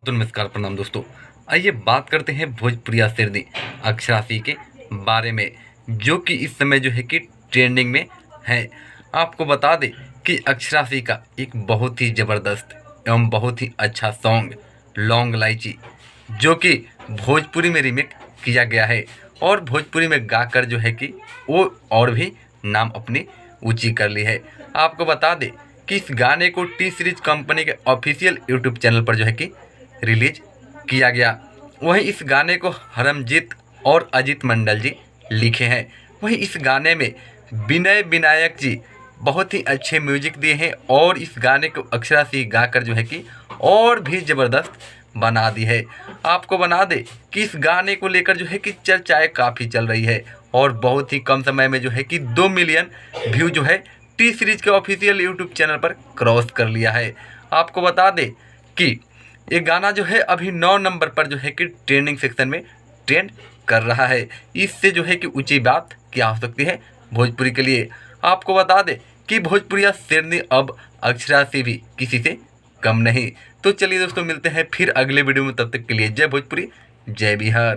तो नमस्कार प्रणाम दोस्तों। आइए बात करते हैं भोजपुरिया शेरनी अक्षराशी के बारे में, जो कि इस समय जो है कि ट्रेंडिंग में है। आपको बता दें कि अक्षराशी का एक बहुत ही ज़बरदस्त एवं बहुत ही अच्छा सॉन्ग लौंग इलायची, जो कि भोजपुरी में रीमेक किया गया है और भोजपुरी में गाकर जो है कि वो और भी नाम अपनी ऊंची कर ली है। आपको बता दें कि इस गाने को टी सीरीज कंपनी के ऑफिशियल यूट्यूब चैनल पर जो है कि रिलीज किया गया। वहीं इस गाने को हरमजीत और अजीत मंडल जी लिखे हैं। वहीं इस गाने में विनय विनायक जी बहुत ही अच्छे म्यूजिक दिए हैं और इस गाने को अक्षराशी गाकर जो है कि और भी ज़बरदस्त बना दी है। आपको बना दे कि इस गाने को लेकर जो है कि चर्चाएँ काफ़ी चल रही है और बहुत ही कम समय में जो है कि 2 मिलियन व्यू जो है टी सीरीज के ऑफिशियल यूट्यूब चैनल पर क्रॉस कर लिया है। आपको बता दें कि ये गाना जो है अभी 9 नंबर पर जो है कि ट्रेंडिंग सेक्शन में ट्रेंड कर रहा है। इससे जो है कि ऊंची बात क्या हो सकती है भोजपुरी के लिए। आपको बता दें कि भोजपुरिया शेरनी अब अक्षरा से भी किसी से कम नहीं। तो चलिए दोस्तों, मिलते हैं फिर अगले वीडियो में। तब तक के लिए जय भोजपुरी, जय बिहार।